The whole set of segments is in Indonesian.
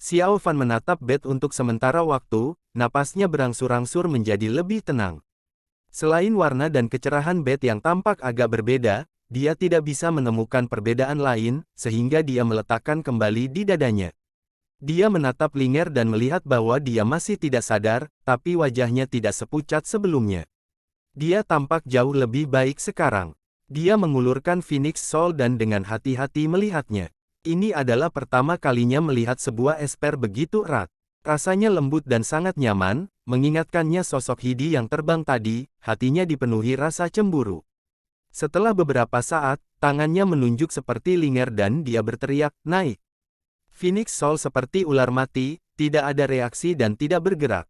Xiao Fan menatap bed untuk sementara waktu, napasnya berangsur-angsur menjadi lebih tenang. Selain warna dan kecerahan bed yang tampak agak berbeda, dia tidak bisa menemukan perbedaan lain, sehingga dia meletakkan kembali di dadanya. Dia menatap Ling'er dan melihat bahwa dia masih tidak sadar, tapi wajahnya tidak sepucat sebelumnya. Dia tampak jauh lebih baik sekarang. Dia mengulurkan Phoenix Soul dan dengan hati-hati melihatnya. Ini adalah pertama kalinya melihat sebuah esper begitu erat. Rasanya lembut dan sangat nyaman, mengingatkannya sosok Hidi yang terbang tadi, hatinya dipenuhi rasa cemburu. Setelah beberapa saat, tangannya menunjuk seperti Ling'er dan dia berteriak, naik. Phoenix Soul seperti ular mati, tidak ada reaksi dan tidak bergerak.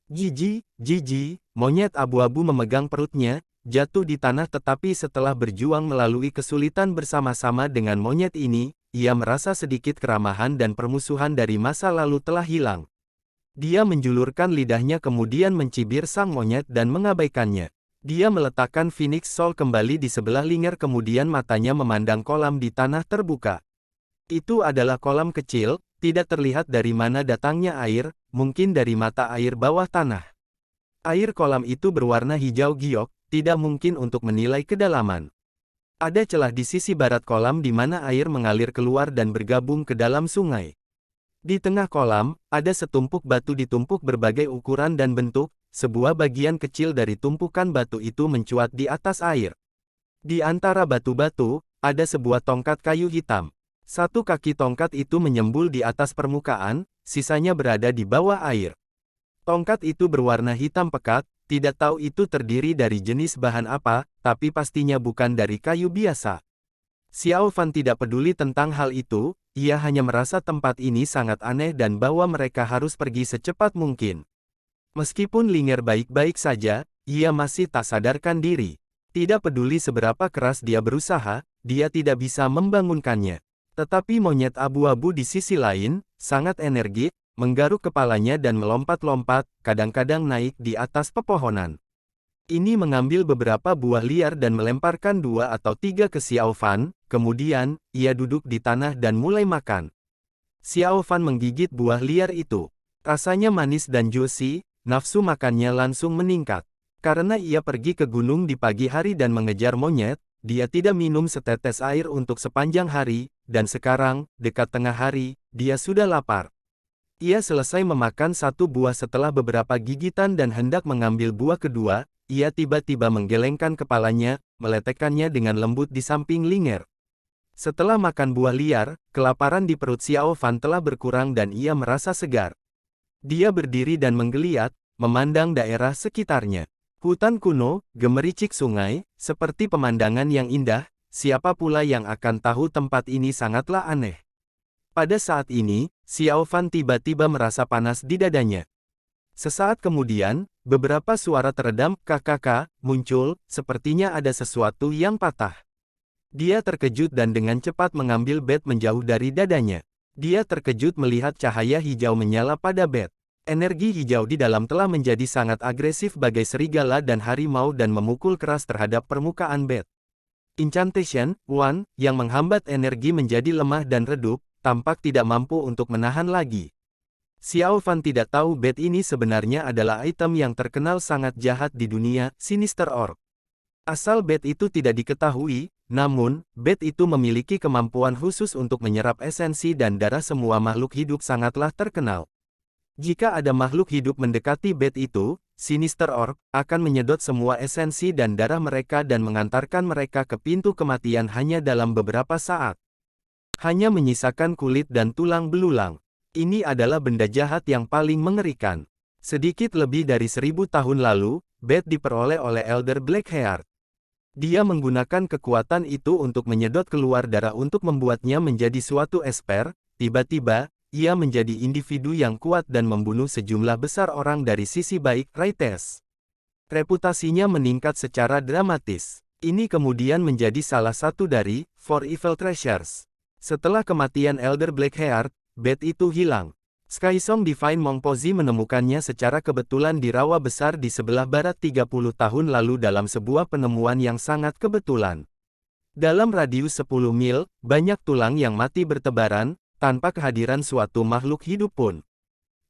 Jiji, monyet abu-abu memegang perutnya, jatuh di tanah tetapi setelah berjuang melalui kesulitan bersama-sama dengan monyet ini, ia merasa sedikit keramahan dan permusuhan dari masa lalu telah hilang. Dia menjulurkan lidahnya kemudian mencibir sang monyet dan mengabaikannya. Dia meletakkan Phoenix Soul kembali di sebelah Ling'er kemudian matanya memandang kolam di tanah terbuka. Itu adalah kolam kecil, tidak terlihat dari mana datangnya air, mungkin dari mata air bawah tanah. Air kolam itu berwarna hijau giok, tidak mungkin untuk menilai kedalaman. Ada celah di sisi barat kolam di mana air mengalir keluar dan bergabung ke dalam sungai. Di tengah kolam, ada setumpuk batu ditumpuk berbagai ukuran dan bentuk, sebuah bagian kecil dari tumpukan batu itu mencuat di atas air. Di antara batu-batu, ada sebuah tongkat kayu hitam. Satu kaki tongkat itu menyembul di atas permukaan, sisanya berada di bawah air. Tongkat itu berwarna hitam pekat, tidak tahu itu terdiri dari jenis bahan apa, tapi pastinya bukan dari kayu biasa. Xiao Fan tidak peduli tentang hal itu, ia hanya merasa tempat ini sangat aneh dan bahwa mereka harus pergi secepat mungkin. Meskipun Ling'er baik-baik saja, ia masih tak sadarkan diri. Tidak peduli seberapa keras dia berusaha, dia tidak bisa membangunkannya. Tetapi monyet abu-abu di sisi lain, sangat energik, menggaruk kepalanya dan melompat-lompat, kadang-kadang naik di atas pepohonan. Ini mengambil beberapa buah liar dan melemparkan 2 atau 3 ke Xiao Fan, kemudian, ia duduk di tanah dan mulai makan. Xiao Fan menggigit buah liar itu. Rasanya manis dan juicy, nafsu makannya langsung meningkat. Karena ia pergi ke gunung di pagi hari dan mengejar monyet, dia tidak minum setetes air untuk sepanjang hari, dan sekarang, dekat tengah hari, dia sudah lapar. Ia selesai memakan satu buah setelah beberapa gigitan dan hendak mengambil buah kedua, ia tiba-tiba menggelengkan kepalanya, meletakkannya dengan lembut di samping Ling'er. Setelah makan buah liar, kelaparan di perut Xiao Fan telah berkurang dan ia merasa segar. Dia berdiri dan menggeliat, memandang daerah sekitarnya. Hutan kuno, gemericik sungai, seperti pemandangan yang indah, siapa pula yang akan tahu tempat ini sangatlah aneh. Pada saat ini, Xiao Fan tiba-tiba merasa panas di dadanya. Sesaat kemudian, beberapa suara teredam "kakak" muncul, sepertinya ada sesuatu yang patah. Dia terkejut dan dengan cepat mengambil bed menjauh dari dadanya. Dia terkejut melihat cahaya hijau menyala pada bed. Energi hijau di dalam telah menjadi sangat agresif bagai serigala dan harimau dan memukul keras terhadap permukaan bed. Incantation, One, yang menghambat energi menjadi lemah dan redup, tampak tidak mampu untuk menahan lagi. Xiao Fan tidak tahu bed ini sebenarnya adalah item yang terkenal sangat jahat di dunia, Sinister Orb. Asal bed itu tidak diketahui, namun, bed itu memiliki kemampuan khusus untuk menyerap esensi dan darah semua makhluk hidup sangatlah terkenal. Jika ada makhluk hidup mendekati bed itu, Sinister Orb akan menyedot semua esensi dan darah mereka dan mengantarkan mereka ke pintu kematian hanya dalam beberapa saat. Hanya menyisakan kulit dan tulang belulang. Ini adalah benda jahat yang paling mengerikan. Sedikit lebih dari 1000 tahun lalu, bed diperoleh oleh Elder Blackheart. Dia menggunakan kekuatan itu untuk menyedot keluar darah untuk membuatnya menjadi suatu esper. Tiba-tiba, ia menjadi individu yang kuat dan membunuh sejumlah besar orang dari sisi baik Raites. Reputasinya meningkat secara dramatis. Ini kemudian menjadi salah satu dari 4 Evil Treasures. Setelah kematian Elder Blackheart, bed itu hilang. Skysong Divine Mongpozi menemukannya secara kebetulan di rawa besar di sebelah barat 30 tahun lalu dalam sebuah penemuan yang sangat kebetulan. Dalam radius 10 mil, banyak tulang yang mati bertebaran, tanpa kehadiran suatu makhluk hidup pun.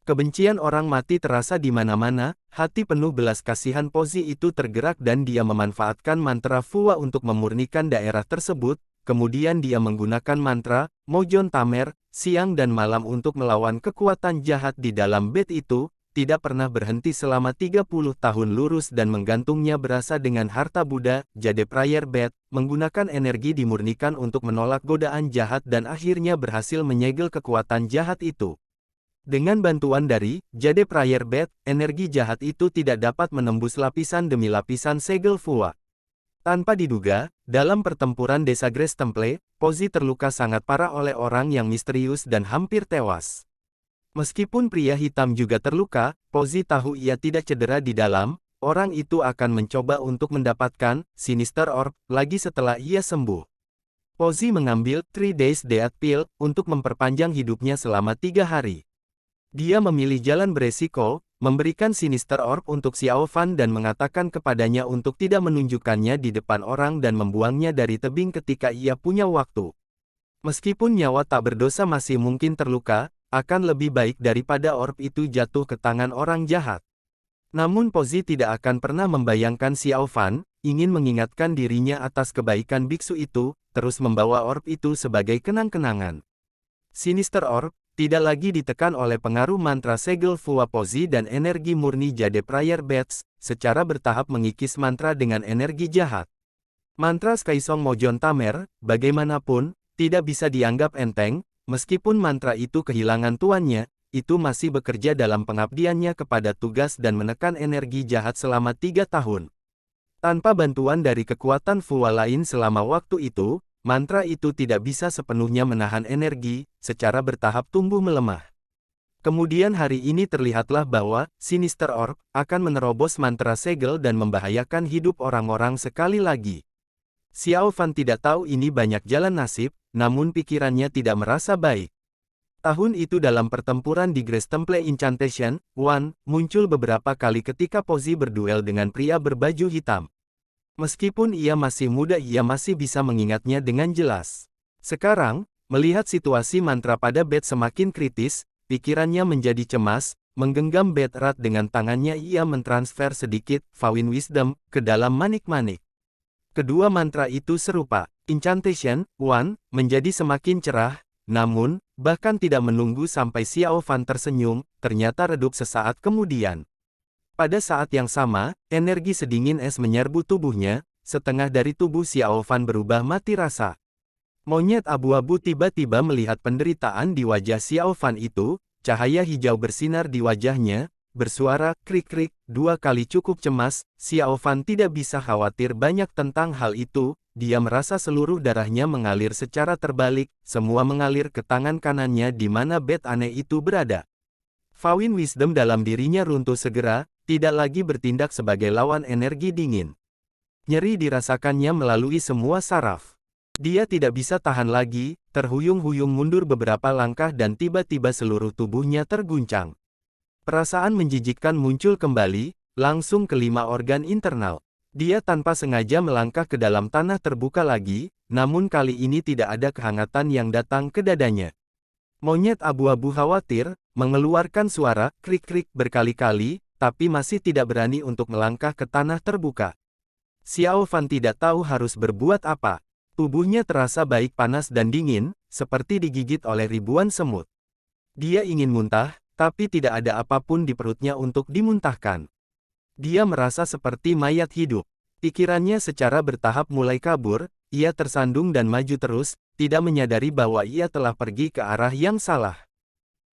Kebencian orang mati terasa di mana-mana, hati penuh belas kasihan Pozi itu tergerak dan dia memanfaatkan mantra Fuwa untuk memurnikan daerah tersebut, kemudian dia menggunakan mantra, Mojon Tamer, siang dan malam untuk melawan kekuatan jahat di dalam bed itu, tidak pernah berhenti selama 30 tahun lurus dan menggantungnya berasa dengan harta Buddha, Jade Prayer Bed, menggunakan energi dimurnikan untuk menolak godaan jahat dan akhirnya berhasil menyegel kekuatan jahat itu. Dengan bantuan dari Jade Prayer Bed, energi jahat itu tidak dapat menembus lapisan demi lapisan segel Fuwa. Tanpa diduga, dalam pertempuran desa Grace Temple, Pozi terluka sangat parah oleh orang yang misterius dan hampir tewas. Meskipun pria hitam juga terluka, Pozi tahu ia tidak cedera di dalam, orang itu akan mencoba untuk mendapatkan Sinister Orb lagi setelah ia sembuh. Pozi mengambil 3 Days Death Pill untuk memperpanjang hidupnya selama 3 hari. Dia memilih jalan beresiko, memberikan Sinister Orb untuk Xiao Fan dan mengatakan kepadanya untuk tidak menunjukkannya di depan orang dan membuangnya dari tebing ketika ia punya waktu. Meskipun nyawa tak berdosa masih mungkin terluka, akan lebih baik daripada orb itu jatuh ke tangan orang jahat. Namun Pozi tidak akan pernah membayangkan Xiao Fan ingin mengingatkan dirinya atas kebaikan biksu itu, terus membawa orb itu sebagai kenang-kenangan. Sinister Orb tidak lagi ditekan oleh pengaruh mantra segel Fuwa Pozi dan energi murni Jade Prayer Beds, secara bertahap mengikis mantra dengan energi jahat. Mantra Skysong Mojon Tamer, bagaimanapun, tidak bisa dianggap enteng, meskipun mantra itu kehilangan tuannya, itu masih bekerja dalam pengabdiannya kepada tugas dan menekan energi jahat selama 3 tahun. Tanpa bantuan dari kekuatan Fuwa lain selama waktu itu, mantra itu tidak bisa sepenuhnya menahan energi, secara bertahap tumbuh melemah. Kemudian hari ini terlihatlah bahwa Sinister Orb akan menerobos mantra segel dan membahayakan hidup orang-orang sekali lagi. Xiao Fan tidak tahu ini banyak jalan nasib, namun pikirannya tidak merasa baik. Tahun itu dalam pertempuran di Grace Temple Incantation, Wan muncul beberapa kali ketika Pozi berduel dengan pria berbaju hitam. Meskipun ia masih muda ia masih bisa mengingatnya dengan jelas. Sekarang, melihat situasi mantra pada bed semakin kritis, pikirannya menjadi cemas, menggenggam bed erat dengan tangannya ia mentransfer sedikit Fawin Wisdom ke dalam manik-manik. Kedua mantra itu serupa. Incantation, Wan, menjadi semakin cerah, namun, bahkan tidak menunggu sampai Xiao Fan tersenyum, ternyata redup sesaat kemudian. Pada saat yang sama, energi sedingin es menyerbu tubuhnya, setengah dari tubuh Xiao Fan berubah mati rasa. Monyet abu-abu tiba-tiba melihat penderitaan di wajah Xiao Fan itu, cahaya hijau bersinar di wajahnya, bersuara krik-krik, 2 kali cukup cemas, Xiao Fan tidak bisa khawatir banyak tentang hal itu, dia merasa seluruh darahnya mengalir secara terbalik, semua mengalir ke tangan kanannya di mana bed aneh itu berada. Fawin Wisdom dalam dirinya runtuh segera, tidak lagi bertindak sebagai lawan energi dingin. Nyeri dirasakannya melalui semua saraf. Dia tidak bisa tahan lagi, terhuyung-huyung mundur beberapa langkah dan tiba-tiba seluruh tubuhnya terguncang. Perasaan menjijikkan muncul kembali, langsung ke 5 organ internal. Dia tanpa sengaja melangkah ke dalam tanah terbuka lagi, namun kali ini tidak ada kehangatan yang datang ke dadanya. Monyet abu-abu khawatir, mengeluarkan suara krik-krik berkali-kali, tapi masih tidak berani untuk melangkah ke tanah terbuka. Xiao Fan tidak tahu harus berbuat apa. Tubuhnya terasa baik panas dan dingin, seperti digigit oleh ribuan semut. Dia ingin muntah, tapi tidak ada apapun di perutnya untuk dimuntahkan. Dia merasa seperti mayat hidup. Pikirannya secara bertahap mulai kabur, ia tersandung dan maju terus, tidak menyadari bahwa ia telah pergi ke arah yang salah.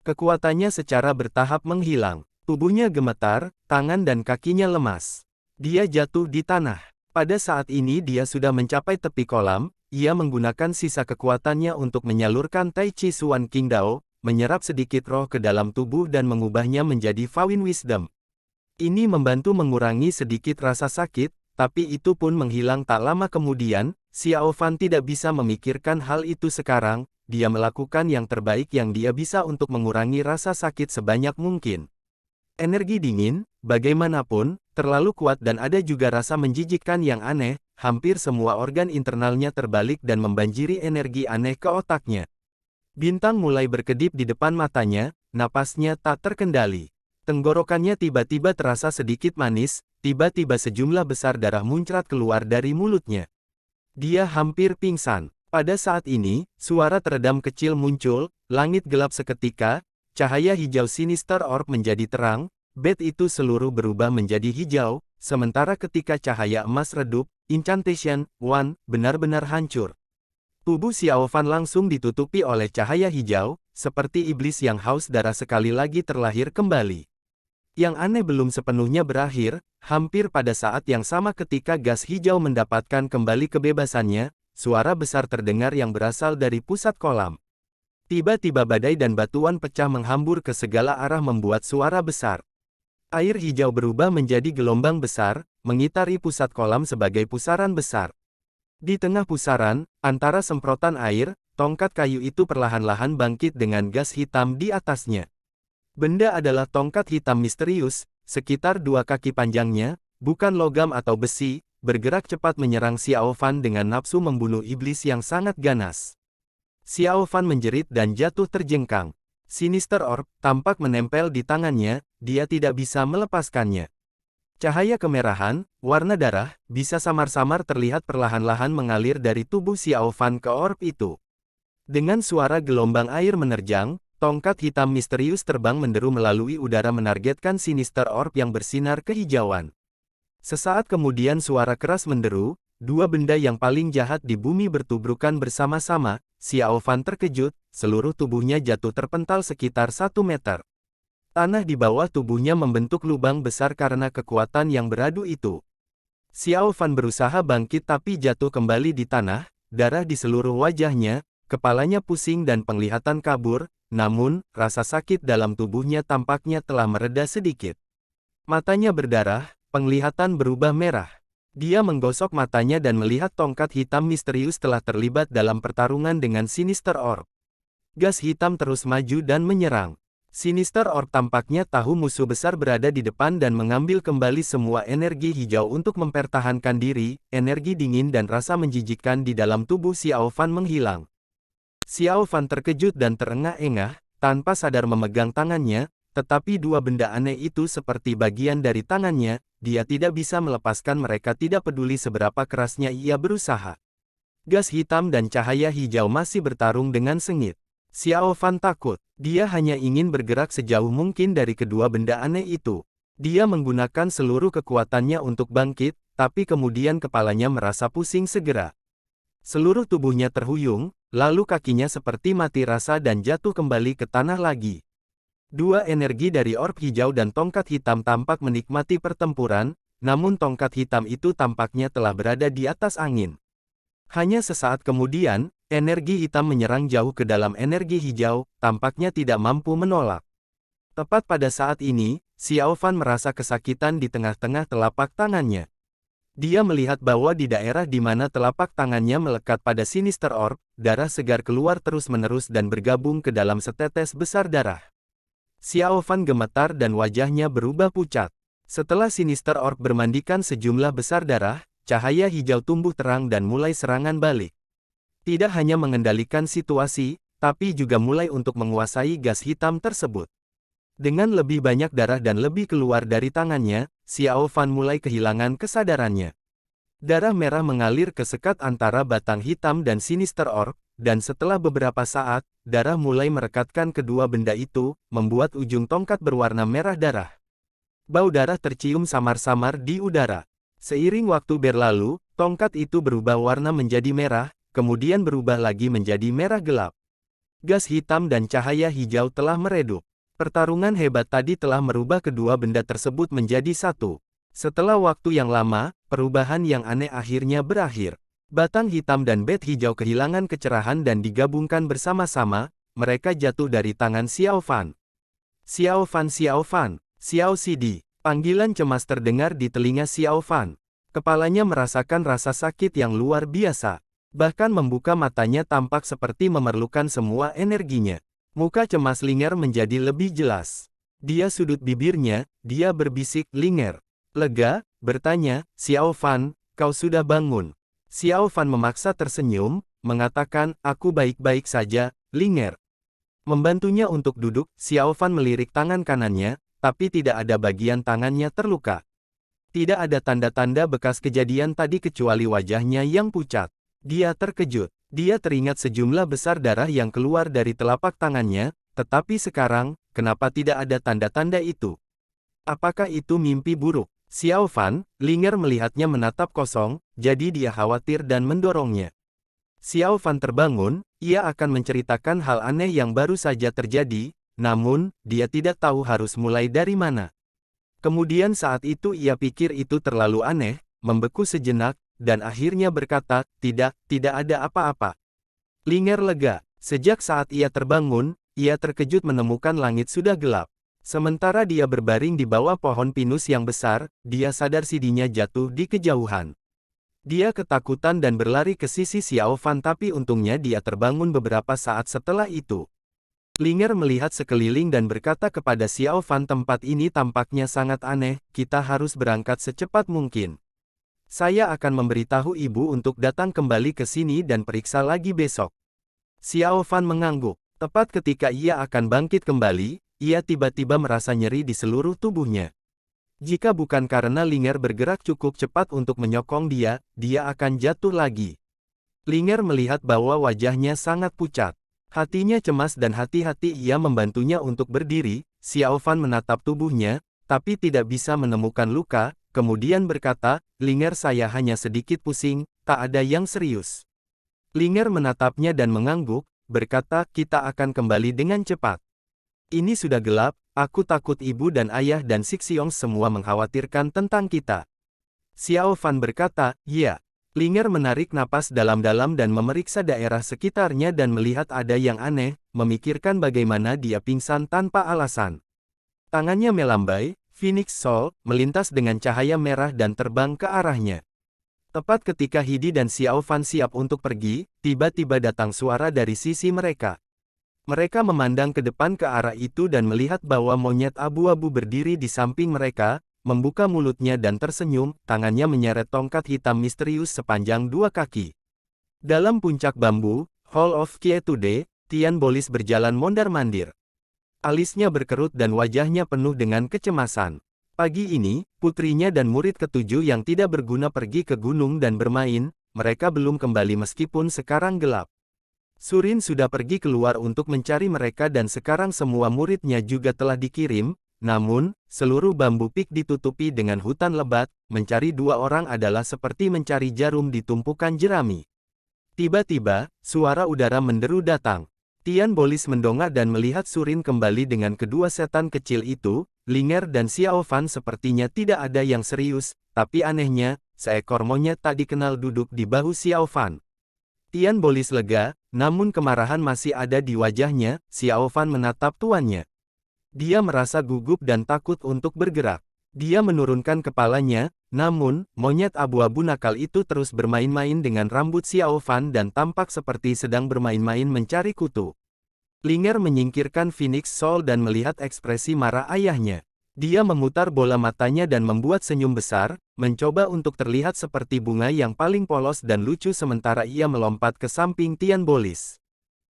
Kekuatannya secara bertahap menghilang. Tubuhnya gemetar, tangan dan kakinya lemas. Dia jatuh di tanah. Pada saat ini dia sudah mencapai tepi kolam, ia menggunakan sisa kekuatannya untuk menyalurkan Tai Chi Suan King Dao, menyerap sedikit roh ke dalam tubuh dan mengubahnya menjadi Fawin Wisdom. Ini membantu mengurangi sedikit rasa sakit, tapi itu pun menghilang tak lama kemudian. Xiao Fan tidak bisa memikirkan hal itu sekarang, dia melakukan yang terbaik yang dia bisa untuk mengurangi rasa sakit sebanyak mungkin. Energi dingin, bagaimanapun, terlalu kuat dan ada juga rasa menjijikkan yang aneh, hampir semua organ internalnya terbalik dan membanjiri energi aneh ke otaknya. Bintang mulai berkedip di depan matanya, napasnya tak terkendali. Tenggorokannya tiba-tiba terasa sedikit manis, tiba-tiba sejumlah besar darah muncrat keluar dari mulutnya. Dia hampir pingsan. Pada saat ini, suara teredam kecil muncul, langit gelap seketika, cahaya hijau sinister orb menjadi terang, bed itu seluruh berubah menjadi hijau, sementara ketika cahaya emas redup, Incantation One benar-benar hancur. Tubuh Xiao Fan langsung ditutupi oleh cahaya hijau, seperti iblis yang haus darah sekali lagi terlahir kembali. Yang aneh belum sepenuhnya berakhir, hampir pada saat yang sama ketika gas hijau mendapatkan kembali kebebasannya, suara besar terdengar yang berasal dari pusat kolam. Tiba-tiba badai dan batuan pecah menghambur ke segala arah membuat suara besar. Air hijau berubah menjadi gelombang besar, mengitari pusat kolam sebagai pusaran besar. Di tengah pusaran, antara semprotan air, tongkat kayu itu perlahan-lahan bangkit dengan gas hitam di atasnya. Benda adalah tongkat hitam misterius, sekitar 2 kaki panjangnya, bukan logam atau besi, bergerak cepat menyerang Xiao Fan dengan nafsu membunuh iblis yang sangat ganas. Xiao Fan menjerit dan jatuh terjengkang. Sinister Orb tampak menempel di tangannya, dia tidak bisa melepaskannya. Cahaya kemerahan, warna darah, bisa samar-samar terlihat perlahan-lahan mengalir dari tubuh Xiao Fan ke orb itu. Dengan suara gelombang air menerjang, tongkat hitam misterius terbang menderu melalui udara menargetkan Sinister Orb yang bersinar kehijauan. Sesaat kemudian suara keras menderu, 2 benda yang paling jahat di bumi bertubrukan bersama-sama, Xiao Fan terkejut, seluruh tubuhnya jatuh terpental sekitar 1 meter. Tanah di bawah tubuhnya membentuk lubang besar karena kekuatan yang beradu itu. Xiao Fan berusaha bangkit tapi jatuh kembali di tanah, darah di seluruh wajahnya, kepalanya pusing dan penglihatan kabur, namun, rasa sakit dalam tubuhnya tampaknya telah mereda sedikit. Matanya berdarah, penglihatan berubah merah. Dia menggosok matanya dan melihat tongkat hitam misterius telah terlibat dalam pertarungan dengan Sinister Orb. Gas hitam terus maju dan menyerang. Sinister Orb tampaknya tahu musuh besar berada di depan dan mengambil kembali semua energi hijau untuk mempertahankan diri, energi dingin dan rasa menjijikkan di dalam tubuh Xiao Fan menghilang. Xiao Fan terkejut dan terengah-engah, tanpa sadar memegang tangannya, tetapi 2 benda aneh itu seperti bagian dari tangannya, dia tidak bisa melepaskan mereka tidak peduli seberapa kerasnya ia berusaha. Gas hitam dan cahaya hijau masih bertarung dengan sengit. Xiao Fan takut, dia hanya ingin bergerak sejauh mungkin dari kedua benda aneh itu. Dia menggunakan seluruh kekuatannya untuk bangkit, tapi kemudian kepalanya merasa pusing segera. Seluruh tubuhnya terhuyung, lalu kakinya seperti mati rasa dan jatuh kembali ke tanah lagi. 2 energi dari orb hijau dan tongkat hitam tampak menikmati pertempuran, namun tongkat hitam itu tampaknya telah berada di atas angin. Hanya sesaat kemudian, energi hitam menyerang jauh ke dalam energi hijau, tampaknya tidak mampu menolak. Tepat pada saat ini, Xiao Fan merasa kesakitan di tengah-tengah telapak tangannya. Dia melihat bahwa di daerah di mana telapak tangannya melekat pada Sinister Orb, darah segar keluar terus-menerus dan bergabung ke dalam setetes besar darah. Xiao Fan gemetar dan wajahnya berubah pucat. Setelah Sinister Orb bermandikan sejumlah besar darah, cahaya hijau tumbuh terang dan mulai serangan balik. Tidak hanya mengendalikan situasi, tapi juga mulai untuk menguasai gas hitam tersebut. Dengan lebih banyak darah dan lebih keluar dari tangannya, Xiao Fan mulai kehilangan kesadarannya. Darah merah mengalir ke sekat antara batang hitam dan Sinister Orb, dan setelah beberapa saat, darah mulai merekatkan kedua benda itu, membuat ujung tongkat berwarna merah darah. Bau darah tercium samar-samar di udara. Seiring waktu berlalu, tongkat itu berubah warna menjadi merah, kemudian berubah lagi menjadi merah gelap. Gas hitam dan cahaya hijau telah meredup. Pertarungan hebat tadi telah merubah kedua benda tersebut menjadi satu. Setelah waktu yang lama, perubahan yang aneh akhirnya berakhir. Batang hitam dan bed hijau kehilangan kecerahan dan digabungkan bersama-sama, mereka jatuh dari tangan Xiao Fan. Xiao Fan, Xiao Fan, Xiao Sidi. Panggilan cemas terdengar di telinga Xiao Fan. Kepalanya merasakan rasa sakit yang luar biasa. Bahkan membuka matanya tampak seperti memerlukan semua energinya. Muka cemas Linger menjadi lebih jelas. Dia sudut bibirnya, dia berbisik, "Linger." Lega, bertanya, "Xiao Fan, kau sudah bangun?" Xiao Fan memaksa tersenyum, mengatakan, "Aku baik-baik saja, Linger." Membantunya untuk duduk, Xiao Fan melirik tangan kanannya, tapi tidak ada bagian tangannya terluka. Tidak ada tanda-tanda bekas kejadian tadi kecuali wajahnya yang pucat. Dia terkejut. Dia teringat sejumlah besar darah yang keluar dari telapak tangannya, tetapi sekarang, kenapa tidak ada tanda-tanda itu? Apakah itu mimpi buruk? Xiao Fan, Linger melihatnya menatap kosong, jadi dia khawatir dan mendorongnya. Xiao Fan terbangun, ia akan menceritakan hal aneh yang baru saja terjadi, namun, dia tidak tahu harus mulai dari mana. Kemudian saat itu ia pikir itu terlalu aneh, membeku sejenak, dan akhirnya berkata, tidak ada apa-apa. Linger lega. Sejak saat ia terbangun, ia terkejut menemukan langit sudah gelap. Sementara dia berbaring di bawah pohon pinus yang besar, dia sadar sidinya jatuh di kejauhan. Dia ketakutan dan berlari ke sisi Xiao Fan tapi untungnya dia terbangun beberapa saat setelah itu. Linger melihat sekeliling dan berkata kepada Xiao Fan, tempat ini tampaknya sangat aneh, kita harus berangkat secepat mungkin. Saya akan memberitahu ibu untuk datang kembali ke sini dan periksa lagi besok. Xiao Fan mengangguk. Tepat ketika ia akan bangkit kembali, ia tiba-tiba merasa nyeri di seluruh tubuhnya. Jika bukan karena Linger bergerak cukup cepat untuk menyokong dia, dia akan jatuh lagi. Linger melihat bahwa wajahnya sangat pucat. Hatinya cemas dan hati-hati ia membantunya untuk berdiri. Xiao Fan menatap tubuhnya, tapi tidak bisa menemukan luka, kemudian berkata, Linger, saya hanya sedikit pusing, tak ada yang serius. Linger menatapnya dan mengangguk, berkata, kita akan kembali dengan cepat. Ini sudah gelap, aku takut ibu dan ayah dan Sixiong semua mengkhawatirkan tentang kita. Xiao Fan berkata, ya. Linger menarik napas dalam-dalam dan memeriksa daerah sekitarnya dan melihat ada yang aneh, memikirkan bagaimana dia pingsan tanpa alasan. Tangannya melambai, Phoenix Soul, melintas dengan cahaya merah dan terbang ke arahnya. Tepat ketika Hidi dan Xiao Fan siap untuk pergi, tiba-tiba datang suara dari sisi mereka. Mereka memandang ke depan ke arah itu dan melihat bahwa monyet abu-abu berdiri di samping mereka, membuka mulutnya dan tersenyum, tangannya menyeret tongkat hitam misterius sepanjang 2 kaki. Dalam puncak bambu, Hall of Quietude, Tian Bolis berjalan mondar-mandir. Alisnya berkerut dan wajahnya penuh dengan kecemasan. Pagi ini, putrinya dan murid ketujuh yang tidak berguna pergi ke gunung dan bermain, mereka belum kembali meskipun sekarang gelap. Surin sudah pergi keluar untuk mencari mereka dan sekarang semua muridnya juga telah dikirim, namun, seluruh bambu pik ditutupi dengan hutan lebat, mencari 2 orang adalah seperti mencari jarum di tumpukan jerami. Tiba-tiba, suara udara menderu datang. Tian Bolis mendongak dan melihat Surin kembali dengan kedua setan kecil itu. Linger dan Xiao Fan sepertinya tidak ada yang serius, tapi anehnya, seekor monyet tak dikenal duduk di bahu Xiao Fan. Tian Bolis lega, namun kemarahan masih ada di wajahnya. Xiao Fan menatap tuannya. Dia merasa gugup dan takut untuk bergerak. Dia menurunkan kepalanya, namun, monyet abu-abu nakal itu terus bermain-main dengan rambut Xiao Fan dan tampak seperti sedang bermain-main mencari kutu. Linger menyingkirkan Phoenix Soul dan melihat ekspresi marah ayahnya. Dia memutar bola matanya dan membuat senyum besar, mencoba untuk terlihat seperti bunga yang paling polos dan lucu sementara ia melompat ke samping Tian Bolis.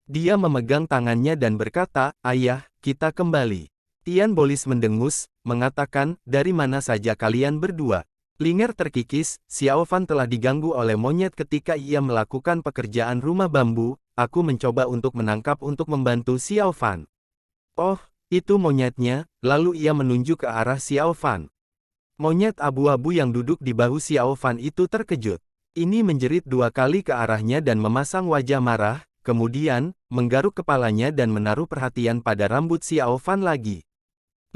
Dia memegang tangannya dan berkata, ayah, kita kembali. Tian Bolis mendengus, mengatakan, dari mana saja kalian berdua? Linger terkikis, Xiao Fan telah diganggu oleh monyet ketika ia melakukan pekerjaan rumah bambu, aku mencoba untuk menangkap untuk membantu Xiao Fan. Oh, itu monyetnya, lalu ia menunjuk ke arah Xiao Fan. Monyet abu-abu yang duduk di bahu Xiao Fan itu terkejut. Ini menjerit 2 kali ke arahnya dan memasang wajah marah, kemudian, menggaruk kepalanya dan menaruh perhatian pada rambut Xiao Fan lagi.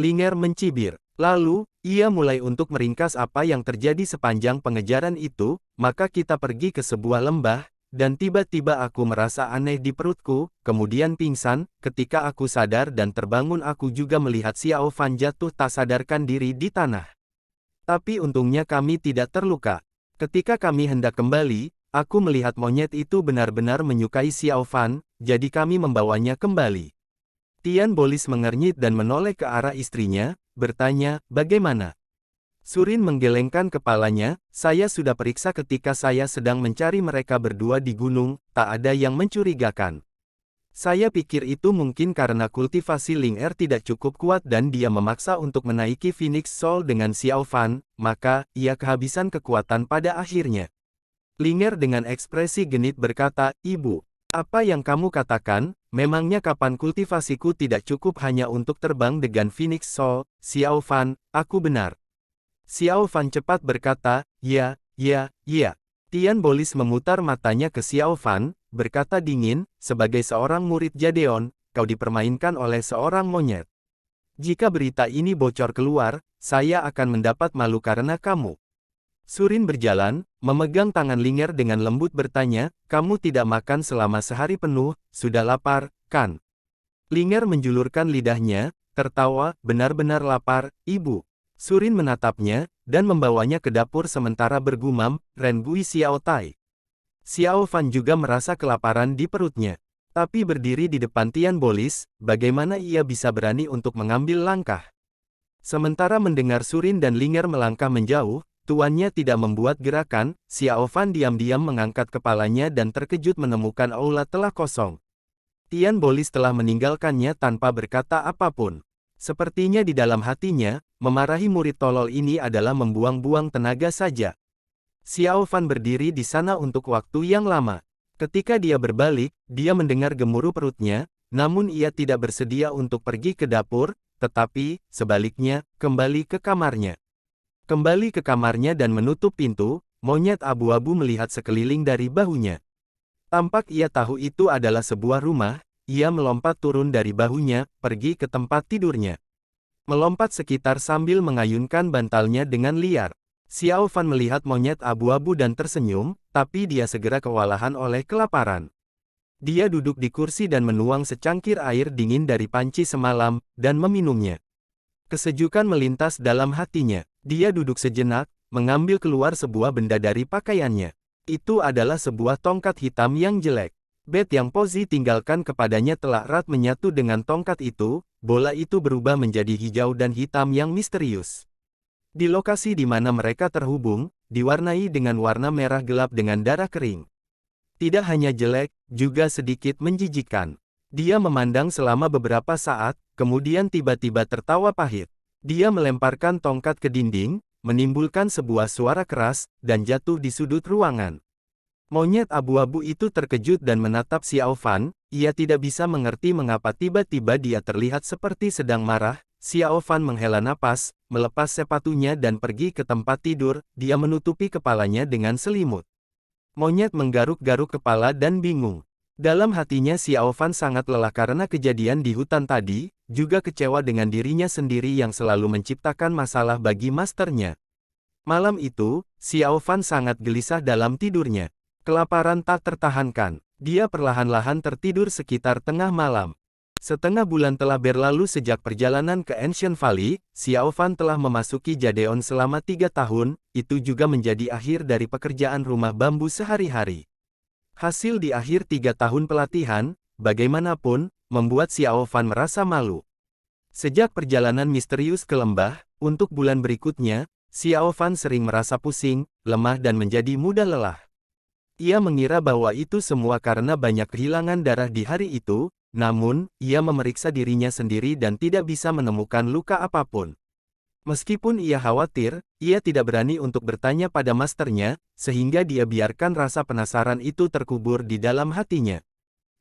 Linger mencibir. Lalu, ia mulai untuk meringkas apa yang terjadi sepanjang pengejaran itu, maka kita pergi ke sebuah lembah, dan tiba-tiba aku merasa aneh di perutku, kemudian pingsan, ketika aku sadar dan terbangun aku juga melihat Xiao Fan jatuh tak sadarkan diri di tanah. Tapi untungnya kami tidak terluka. Ketika kami hendak kembali, aku melihat monyet itu benar-benar menyukai Xiao Fan, jadi kami membawanya kembali. Tian Bolis mengernyit dan menoleh ke arah istrinya, bertanya, bagaimana? Surin menggelengkan kepalanya, saya sudah periksa ketika saya sedang mencari mereka berdua di gunung, tak ada yang mencurigakan. Saya pikir itu mungkin karena kultivasi Ling Er tidak cukup kuat dan dia memaksa untuk menaiki Phoenix Soul dengan Xiao Fan, maka, ia kehabisan kekuatan pada akhirnya. Ling Er dengan ekspresi genit berkata, "Ibu, apa yang kamu katakan, memangnya kapan kultivasiku tidak cukup hanya untuk terbang dengan Phoenix Soul, Xiao Fan, aku benar." Xiao Fan cepat berkata, "Ya, ya, ya." Tian Bolis memutar matanya ke Xiao Fan, berkata dingin, "Sebagai seorang murid Jadeon, kau dipermainkan oleh seorang monyet. Jika berita ini bocor keluar, saya akan mendapat malu karena kamu." Surin berjalan, memegang tangan Ling Er dengan lembut bertanya, "Kamu tidak makan selama sehari penuh, sudah lapar, kan?" Ling Er menjulurkan lidahnya, tertawa, "Benar-benar lapar, Ibu." Surin menatapnya, dan membawanya ke dapur sementara bergumam, "Ren Gui Xiao Tai." Xiao Fan juga merasa kelaparan di perutnya. Tapi berdiri di depan Tian Bolis, bagaimana ia bisa berani untuk mengambil langkah? Sementara mendengar Surin dan Ling Er melangkah menjauh, tuannya tidak membuat gerakan, Xiao Fan diam-diam mengangkat kepalanya dan terkejut menemukan aula telah kosong. Tian Bolis telah meninggalkannya tanpa berkata apapun. Sepertinya di dalam hatinya, memarahi murid tolol ini adalah membuang-buang tenaga saja. Xiao Fan berdiri di sana untuk waktu yang lama. Ketika dia berbalik, dia mendengar gemuruh perutnya, namun ia tidak bersedia untuk pergi ke dapur, tetapi, sebaliknya, kembali ke kamarnya. Kembali ke kamarnya dan menutup pintu, monyet abu-abu melihat sekeliling dari bahunya. Tampak ia tahu itu adalah sebuah rumah. Ia melompat turun dari bahunya, pergi ke tempat tidurnya. Melompat sekitar sambil mengayunkan bantalnya dengan liar. Xiao Fan melihat monyet abu-abu dan tersenyum, tapi dia segera kewalahan oleh kelaparan. Dia duduk di kursi dan menuang secangkir air dingin dari panci semalam, dan meminumnya. Kesejukan melintas dalam hatinya. Dia duduk sejenak, mengambil keluar sebuah benda dari pakaiannya. Itu adalah sebuah tongkat hitam yang jelek. Bet yang Pozi tinggalkan kepadanya telah erat menyatu dengan tongkat itu, bola itu berubah menjadi hijau dan hitam yang misterius. Di lokasi di mana mereka terhubung, diwarnai dengan warna merah gelap dengan darah kering. Tidak hanya jelek, juga sedikit menjijikkan. Dia memandang selama beberapa saat, kemudian tiba-tiba tertawa pahit. Dia melemparkan tongkat ke dinding, menimbulkan sebuah suara keras, dan jatuh di sudut ruangan. Monyet abu-abu itu terkejut dan menatap Xiao Fan, ia tidak bisa mengerti mengapa tiba-tiba dia terlihat seperti sedang marah. Xiao Fan menghela napas, melepas sepatunya dan pergi ke tempat tidur, dia menutupi kepalanya dengan selimut. Monyet menggaruk-garuk kepala dan bingung. Dalam hatinya Xiao Fan sangat lelah karena kejadian di hutan tadi, juga kecewa dengan dirinya sendiri yang selalu menciptakan masalah bagi masternya. Malam itu, Xiao Fan sangat gelisah dalam tidurnya. Kelaparan tak tertahankan. Dia perlahan-lahan tertidur sekitar tengah malam. Setengah bulan telah berlalu sejak perjalanan ke Ancient Valley, Xiao Fan telah memasuki Jadeon selama 3 tahun, itu juga menjadi akhir dari pekerjaan rumah bambu sehari-hari. Hasil di akhir 3 tahun pelatihan, bagaimanapun, membuat Xiao Fan merasa malu. Sejak perjalanan misterius ke lembah, untuk bulan berikutnya, Xiao Fan sering merasa pusing, lemah dan menjadi mudah lelah. Ia mengira bahwa itu semua karena banyak kehilangan darah di hari itu, namun, ia memeriksa dirinya sendiri dan tidak bisa menemukan luka apapun. Meskipun ia khawatir, ia tidak berani untuk bertanya pada masternya, sehingga dia biarkan rasa penasaran itu terkubur di dalam hatinya.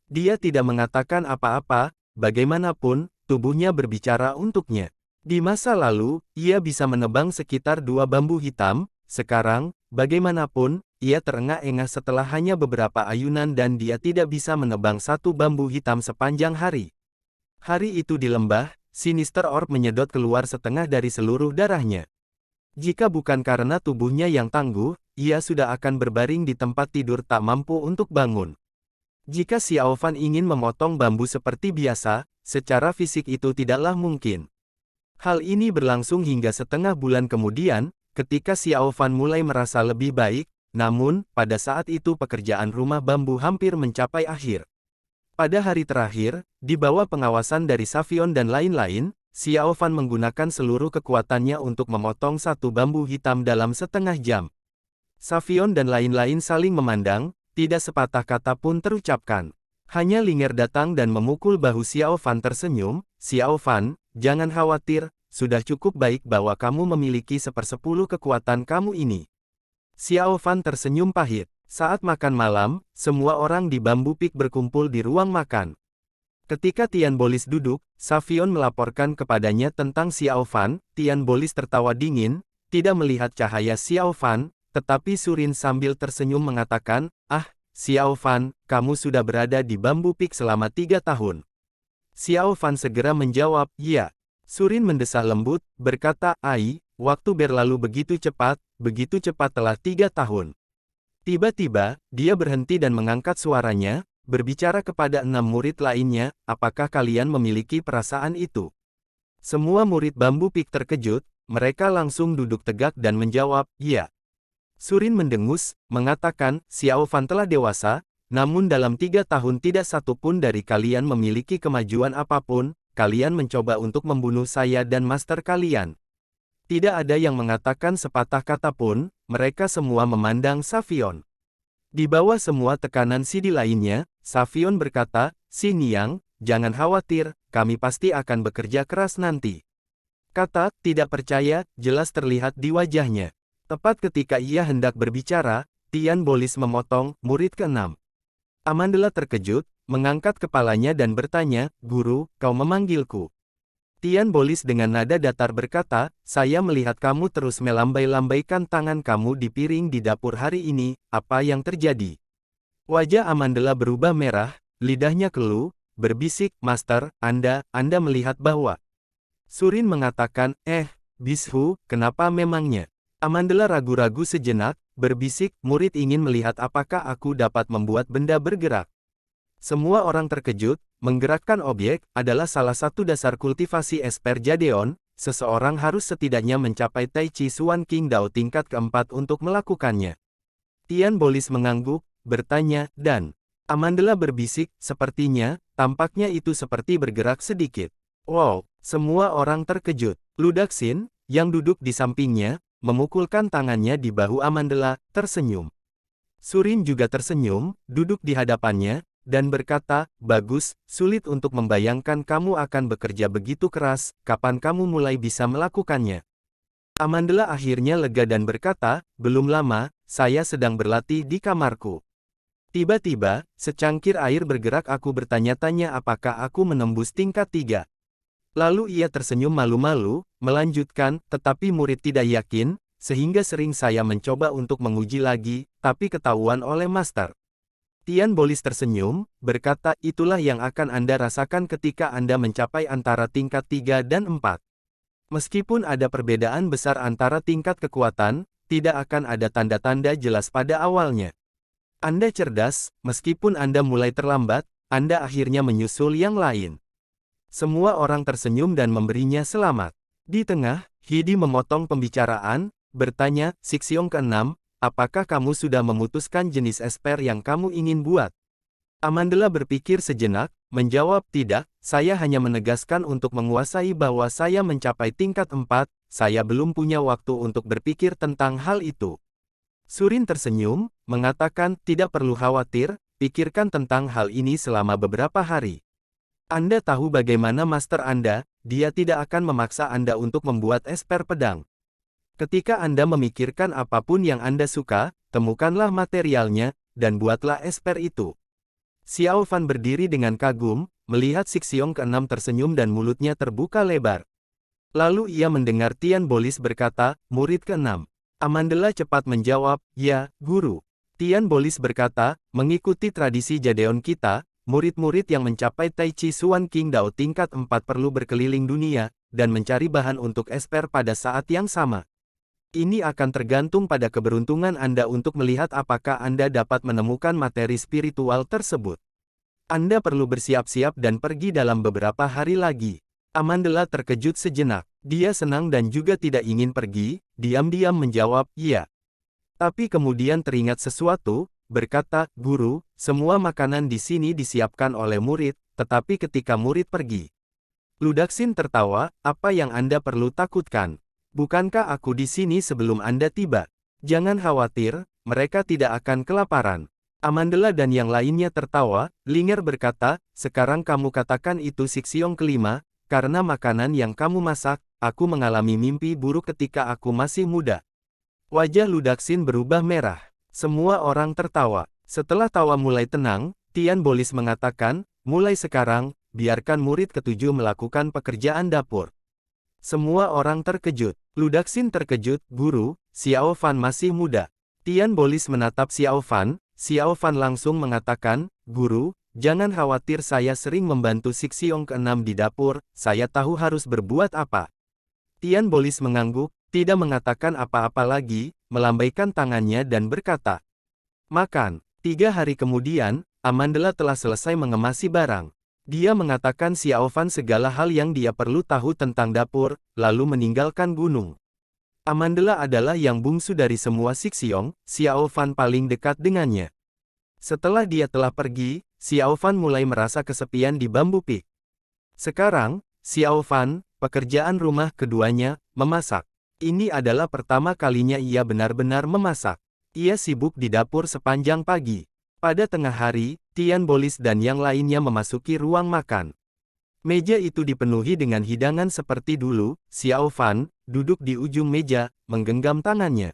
Dia tidak mengatakan apa-apa, bagaimanapun, tubuhnya berbicara untuknya. Di masa lalu, ia bisa menebang sekitar 2 bambu hitam, sekarang, bagaimanapun, ia terengah-engah setelah hanya beberapa ayunan dan dia tidak bisa menebang 1 bambu hitam sepanjang hari. Hari itu di lembah, Sinister Orb menyedot keluar setengah dari seluruh darahnya. Jika bukan karena tubuhnya yang tangguh, ia sudah akan berbaring di tempat tidur tak mampu untuk bangun. Jika Xiao Fan ingin memotong bambu seperti biasa, secara fisik itu tidaklah mungkin. Hal ini berlangsung hingga setengah bulan kemudian, ketika Xiao Fan mulai merasa lebih baik, namun, pada saat itu pekerjaan rumah bambu hampir mencapai akhir. Pada hari terakhir, di bawah pengawasan dari Savion dan lain-lain, Xiao Fan menggunakan seluruh kekuatannya untuk memotong 1 bambu hitam dalam setengah jam. Savion dan lain-lain saling memandang, tidak sepatah kata pun terucapkan. Hanya Linger datang dan memukul bahu Xiao Fan tersenyum, Xiao Fan, jangan khawatir, sudah cukup baik bahwa kamu memiliki 1/10 kekuatan kamu ini. Xiao Fan tersenyum pahit. Saat makan malam, semua orang di Bambu Peak berkumpul di ruang makan. Ketika Tian Bolis duduk, Savion melaporkan kepadanya tentang Xiao Fan. Tian Bolis tertawa dingin, tidak melihat cahaya Xiao Fan, tetapi Surin sambil tersenyum mengatakan, "Ah, Xiao Fan, kamu sudah berada di Bambu Peak selama 3 tahun." Xiao Fan segera menjawab, "Ya." Surin mendesah lembut, berkata, "Ai, waktu berlalu begitu cepat telah 3 tahun." Tiba-tiba, dia berhenti dan mengangkat suaranya, berbicara kepada 6 murid lainnya, "Apakah kalian memiliki perasaan itu?" Semua murid Bambu Peak terkejut, mereka langsung duduk tegak dan menjawab, "Ya." Surin mendengus, mengatakan, "Xiao Fan telah dewasa, namun dalam 3 tahun tidak satu pun dari kalian memiliki kemajuan apapun, kalian mencoba untuk membunuh saya dan master kalian." Tidak ada yang mengatakan sepatah kata pun, mereka semua memandang Savion. Di bawah semua tekanan Sidi lainnya, Savion berkata, "Si Niang, jangan khawatir, kami pasti akan bekerja keras nanti." Kata "tidak percaya" jelas terlihat di wajahnya. Tepat ketika ia hendak berbicara, Tian Bolis memotong, "Murid ke-6. Amandla terkejut, mengangkat kepalanya dan bertanya, "Guru, kau memanggilku?" Tian Bolis dengan nada datar berkata, "Saya melihat kamu terus melambai-lambaikan tangan kamu di piring di dapur hari ini, apa yang terjadi?" Wajah Amandla berubah merah, lidahnya keluh, berbisik, "Master, Anda melihat bahwa..." Surin mengatakan, Bishu, kenapa memangnya?" Amandla ragu-ragu sejenak, berbisik, "Murid ingin melihat apakah aku dapat membuat benda bergerak." Semua orang terkejut, menggerakkan objek adalah salah satu dasar kultivasi Esper Jadeon, seseorang harus setidaknya mencapai Tai Chi Suan King Dao tingkat keempat untuk melakukannya. Tian Bolis mengangguk, bertanya, dan Amandla berbisik, "Sepertinya, tampaknya itu seperti bergerak sedikit." Wow, semua orang terkejut. Ludaxin, yang duduk di sampingnya, memukulkan tangannya di bahu Amandla, tersenyum. Surin juga tersenyum, duduk di hadapannya, dan berkata, "Bagus, sulit untuk membayangkan kamu akan bekerja begitu keras, kapan kamu mulai bisa melakukannya?" Amandla akhirnya lega dan berkata, "Belum lama, saya sedang berlatih di kamarku." Tiba-tiba, secangkir air bergerak. Aku bertanya-tanya apakah aku menembus tingkat 3. Lalu ia tersenyum malu-malu, melanjutkan, "Tetapi murid tidak yakin, sehingga sering saya mencoba untuk menguji lagi, tapi ketahuan oleh master." Tian Bolis tersenyum, berkata, "Itulah yang akan Anda rasakan ketika Anda mencapai antara tingkat 3 dan 4. Meskipun ada perbedaan besar antara tingkat kekuatan, tidak akan ada tanda-tanda jelas pada awalnya. Anda cerdas, meskipun Anda mulai terlambat, Anda akhirnya menyusul yang lain." Semua orang tersenyum dan memberinya selamat. Di tengah, Hidi memotong pembicaraan, bertanya, "Sixiong ke-6, apakah kamu sudah memutuskan jenis esper yang kamu ingin buat?" Amandla berpikir sejenak, menjawab, "Tidak, saya hanya menegaskan untuk menguasai bahwa saya mencapai tingkat 4, saya belum punya waktu untuk berpikir tentang hal itu." Surin tersenyum, mengatakan, "Tidak perlu khawatir, pikirkan tentang hal ini selama beberapa hari. Anda tahu bagaimana master Anda, dia tidak akan memaksa Anda untuk membuat esper pedang. Ketika Anda memikirkan apapun yang Anda suka, temukanlah materialnya, dan buatlah esper itu." Xiao Fan berdiri dengan kagum, melihat Sixiong ke-6 tersenyum dan mulutnya terbuka lebar. Lalu ia mendengar Tian Bolis berkata, "Murid ke-6. Amandla cepat menjawab, "Ya, Guru." Tian Bolis berkata, "Mengikuti tradisi Jadeon kita, murid-murid yang mencapai Tai Chi Suan King Dao tingkat 4 perlu berkeliling dunia, dan mencari bahan untuk esper pada saat yang sama. Ini akan tergantung pada keberuntungan Anda untuk melihat apakah Anda dapat menemukan materi spiritual tersebut. Anda perlu bersiap-siap dan pergi dalam beberapa hari lagi." Amandla terkejut sejenak. Dia senang dan juga tidak ingin pergi, diam-diam menjawab, "Iya." Tapi kemudian teringat sesuatu, berkata, "Guru, semua makanan di sini disiapkan oleh murid, tetapi ketika murid pergi." Ludaxin tertawa, "Apa yang Anda perlu takutkan? Bukankah aku di sini sebelum Anda tiba? Jangan khawatir, mereka tidak akan kelaparan." Amandla dan yang lainnya tertawa. Linger berkata, sekarang kamu katakan itu Sixiong kelima, karena makanan yang kamu masak, aku mengalami mimpi buruk ketika aku masih muda. Wajah Ludaxin berubah merah. Semua orang tertawa. Setelah tawa mulai tenang, Tian Bolis mengatakan, mulai sekarang, biarkan murid ketujuh melakukan pekerjaan dapur. Semua orang terkejut. Ludaxin terkejut, guru, Xiao Fan masih muda. Tian Bolis menatap Xiao Fan langsung mengatakan, guru, jangan khawatir, saya sering membantu Sixiong ke-6 di dapur, saya tahu harus berbuat apa. Tian Bolis mengangguk, tidak mengatakan apa-apa lagi, melambaikan tangannya dan berkata, makan. 3 hari kemudian, Amandla telah selesai mengemasi barang. Dia mengatakan Xiao Fan segala hal yang dia perlu tahu tentang dapur, lalu meninggalkan gunung. Amandla adalah yang bungsu dari semua Sixiong, Xiao Fan paling dekat dengannya. Setelah dia telah pergi, Xiao Fan mulai merasa kesepian di Bambu Peak. Sekarang, Xiao Fan, pekerjaan rumah keduanya, memasak. Ini adalah pertama kalinya ia benar-benar memasak. Ia sibuk di dapur sepanjang pagi. Pada tengah hari, Tian Bolis dan yang lainnya memasuki ruang makan. Meja itu dipenuhi dengan hidangan seperti dulu. Xiao Fan duduk di ujung meja, menggenggam tangannya.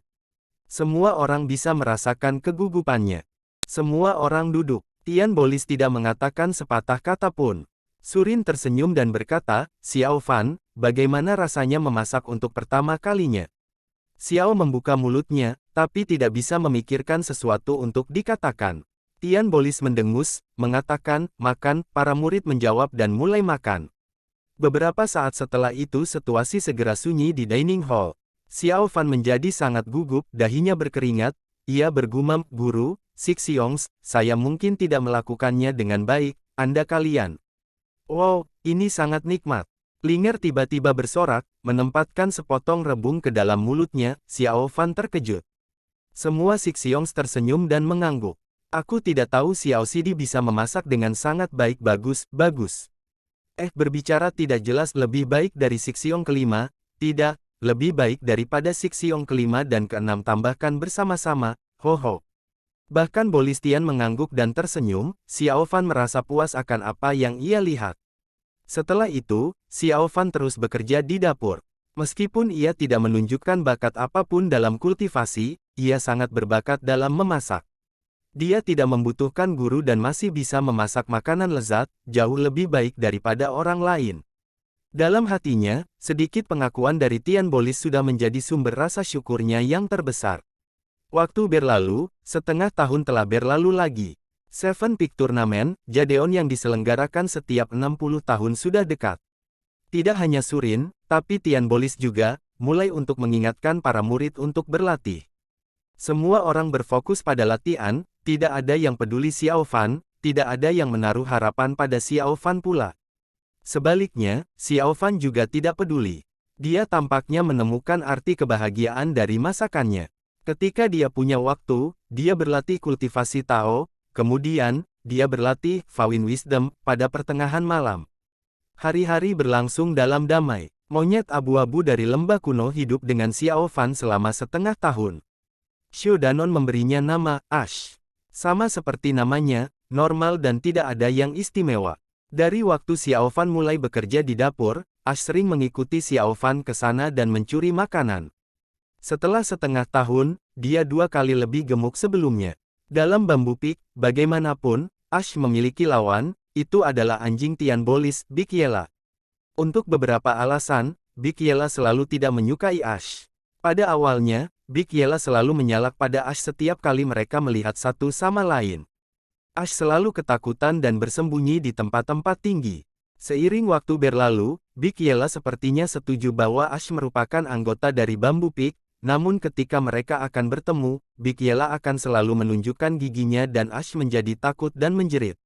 Semua orang bisa merasakan kegugupannya. Semua orang duduk. Tian Bolis tidak mengatakan sepatah kata pun. Surin tersenyum dan berkata, Xiao Fan, bagaimana rasanya memasak untuk pertama kalinya? Xiao membuka mulutnya, tapi tidak bisa memikirkan sesuatu untuk dikatakan. Tian Bolis mendengus, mengatakan, makan, para murid menjawab dan mulai makan. Beberapa saat setelah itu situasi segera sunyi di dining hall. Xiao Fan menjadi sangat gugup, dahinya berkeringat, ia bergumam, guru, Sixiongs, saya mungkin tidak melakukannya dengan baik, Anda kalian. Wow, ini sangat nikmat. Linger tiba-tiba bersorak, menempatkan sepotong rebung ke dalam mulutnya. Xiao Fan terkejut. Semua Sixiongs tersenyum dan mengangguk. Aku tidak tahu Xiao Sidi bisa memasak dengan sangat baik, bagus. Berbicara tidak jelas lebih baik dari Sixiong kelima, tidak, lebih baik daripada Sixiong kelima dan ke-6 tambahkan bersama-sama, ho. Bahkan Bolis Tian mengangguk dan tersenyum, Xiao Fan merasa puas akan apa yang ia lihat. Setelah itu, Xiao Fan terus bekerja di dapur. Meskipun ia tidak menunjukkan bakat apapun dalam kultivasi, ia sangat berbakat dalam memasak. Dia tidak membutuhkan guru dan masih bisa memasak makanan lezat, jauh lebih baik daripada orang lain. Dalam hatinya, sedikit pengakuan dari Tian Bolis sudah menjadi sumber rasa syukurnya yang terbesar. Waktu berlalu, setengah tahun telah berlalu lagi. Seven Peak Turnamen, Jadeon yang diselenggarakan setiap 60 tahun sudah dekat. Tidak hanya Surin, tapi Tian Bolis juga, mulai untuk mengingatkan para murid untuk berlatih. Semua orang berfokus pada latihan, tidak ada yang peduli Xiao Fan, tidak ada yang menaruh harapan pada Xiao Fan pula. Sebaliknya, Xiao Fan juga tidak peduli. Dia tampaknya menemukan arti kebahagiaan dari masakannya. Ketika dia punya waktu, dia berlatih kultivasi Tao, kemudian, dia berlatih Fawin Wisdom pada pertengahan malam. Hari-hari berlangsung dalam damai. Monyet abu-abu dari lembah kuno hidup dengan Xiao Fan selama setengah tahun. Xiao Danon memberinya nama Ash. Sama seperti namanya, normal dan tidak ada yang istimewa. Dari waktu Xiao Fan mulai bekerja di dapur, Ash sering mengikuti Xiao Fan ke sana dan mencuri makanan. Setelah setengah tahun, dia 2 kali lebih gemuk sebelumnya. Dalam Bambu Peak, bagaimanapun, Ash memiliki lawan, itu adalah anjing Tian Bolis, Big Yella. Untuk beberapa alasan, Big Yella selalu tidak menyukai Ash. Pada awalnya, Big Yella selalu menyalak pada Ash setiap kali mereka melihat satu sama lain. Ash selalu ketakutan dan bersembunyi di tempat-tempat tinggi. Seiring waktu berlalu, Big Yella sepertinya setuju bahwa Ash merupakan anggota dari Bambu Peak, namun ketika mereka akan bertemu, Big Yella akan selalu menunjukkan giginya dan Ash menjadi takut dan menjerit.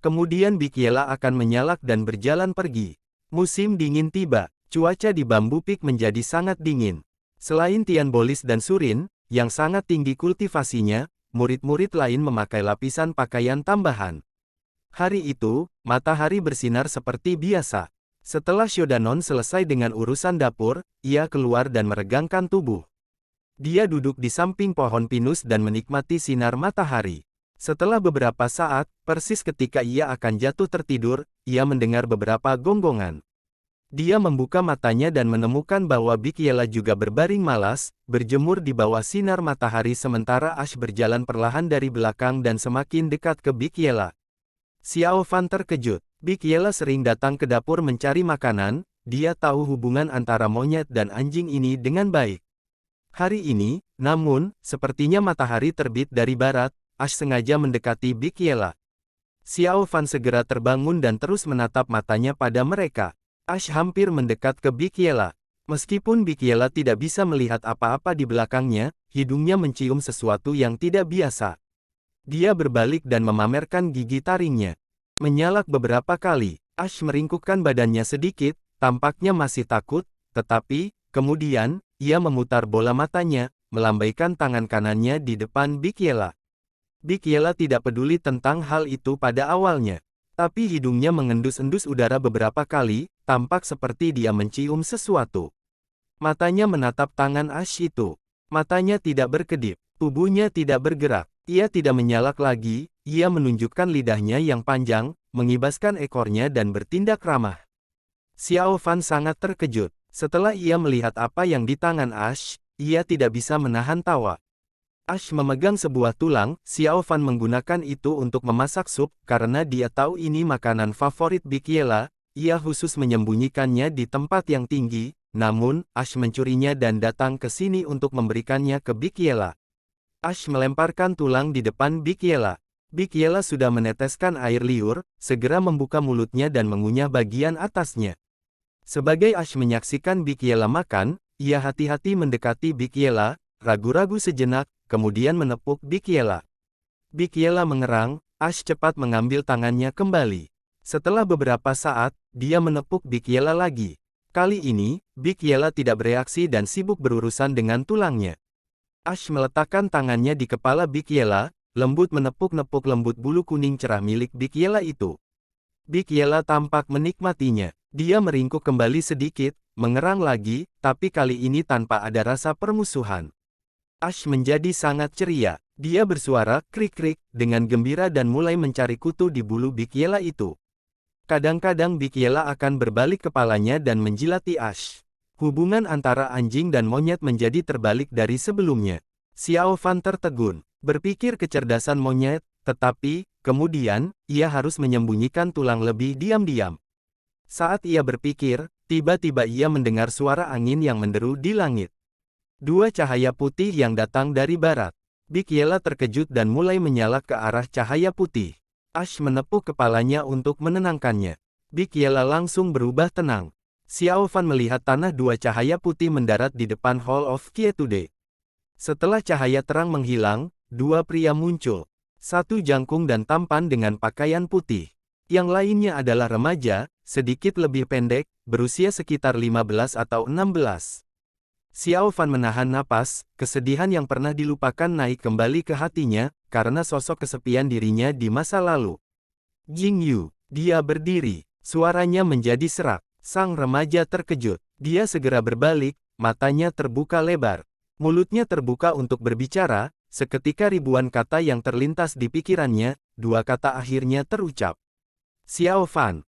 Kemudian Big Yella akan menyalak dan berjalan pergi. Musim dingin tiba, cuaca di Bambu Peak menjadi sangat dingin. Selain Tian Bolis dan Surin, yang sangat tinggi kultivasinya, murid-murid lain memakai lapisan pakaian tambahan. Hari itu, matahari bersinar seperti biasa. Setelah Shodanon selesai dengan urusan dapur, ia keluar dan meregangkan tubuh. Dia duduk di samping pohon pinus dan menikmati sinar matahari. Setelah beberapa saat, persis ketika ia akan jatuh tertidur, ia mendengar beberapa gonggongan. Dia membuka matanya dan menemukan bahwa Big Yela juga berbaring malas, berjemur di bawah sinar matahari sementara Ash berjalan perlahan dari belakang dan semakin dekat ke Big Yela. Xiao Fan terkejut. Big Yela sering datang ke dapur mencari makanan, dia tahu hubungan antara monyet dan anjing ini dengan baik. Hari ini, namun, sepertinya matahari terbit dari barat, Ash sengaja mendekati Big Yela. Xiao Fan segera terbangun dan terus menatap matanya pada mereka. Ash hampir mendekat ke Big Yela. Meskipun Big Yela tidak bisa melihat apa-apa di belakangnya, hidungnya mencium sesuatu yang tidak biasa. Dia berbalik dan memamerkan gigi taringnya. Menyalak beberapa kali, Ash meringkukkan badannya sedikit, tampaknya masih takut, tetapi, kemudian, ia memutar bola matanya, melambaikan tangan kanannya di depan Big Yela. Big Yela tidak peduli tentang hal itu pada awalnya. Tapi hidungnya mengendus-endus udara beberapa kali, tampak seperti dia mencium sesuatu. Matanya menatap tangan Ash itu. Matanya tidak berkedip, tubuhnya tidak bergerak. Ia tidak menyalak lagi, ia menunjukkan lidahnya yang panjang, mengibaskan ekornya dan bertindak ramah. Xiao Fan sangat terkejut. Setelah ia melihat apa yang di tangan Ash, ia tidak bisa menahan tawa. Ash memegang sebuah tulang, Xiao Fan menggunakan itu untuk memasak sup, karena dia tahu ini makanan favorit Big Yela, ia khusus menyembunyikannya di tempat yang tinggi, namun, Ash mencurinya dan datang ke sini untuk memberikannya ke Big Yela. Ash melemparkan tulang di depan Big Yela. Big Yela sudah meneteskan air liur, segera membuka mulutnya dan mengunyah bagian atasnya. Sebagai Ash menyaksikan Big Yela makan, ia hati-hati mendekati Big Yela, ragu-ragu sejenak, kemudian menepuk Big Yela. Big Yela mengerang, Ash cepat mengambil tangannya kembali. Setelah beberapa saat, dia menepuk Big Yela lagi. Kali ini, Big Yela tidak bereaksi dan sibuk berurusan dengan tulangnya. Ash meletakkan tangannya di kepala Big Yela, lembut menepuk-nepuk lembut bulu kuning cerah milik Big Yela itu. Big Yela tampak menikmatinya. Dia meringkuk kembali sedikit, mengerang lagi, tapi kali ini tanpa ada rasa permusuhan. Ash menjadi sangat ceria. Dia bersuara krik-krik dengan gembira dan mulai mencari kutu di bulu Big Yela itu. Kadang-kadang Big Yela akan berbalik kepalanya dan menjilati Ash. Hubungan antara anjing dan monyet menjadi terbalik dari sebelumnya. Xiao Fan tertegun, berpikir kecerdasan monyet, tetapi, kemudian, ia harus menyembunyikan tulang lebih diam-diam. Saat ia berpikir, tiba-tiba ia mendengar suara angin yang menderu di langit. Dua cahaya putih yang datang dari barat. Big Yela terkejut dan mulai menyalak ke arah cahaya putih. Ash menepuk kepalanya untuk menenangkannya. Big Yela langsung berubah tenang. Xiao Fan melihat tanah dua cahaya putih mendarat di depan Hall of Quietude. Setelah cahaya terang menghilang, dua pria muncul. Satu jangkung dan tampan dengan pakaian putih. Yang lainnya adalah remaja, sedikit lebih pendek, berusia sekitar 15 atau 16. Xiao Fan menahan napas, kesedihan yang pernah dilupakan naik kembali ke hatinya, karena sosok kesepian dirinya di masa lalu. Jing Yu, dia berdiri, suaranya menjadi serak. Sang remaja terkejut, dia segera berbalik, matanya terbuka lebar. Mulutnya terbuka untuk berbicara, seketika ribuan kata yang terlintas di pikirannya, dua kata akhirnya terucap. Xiao Fan,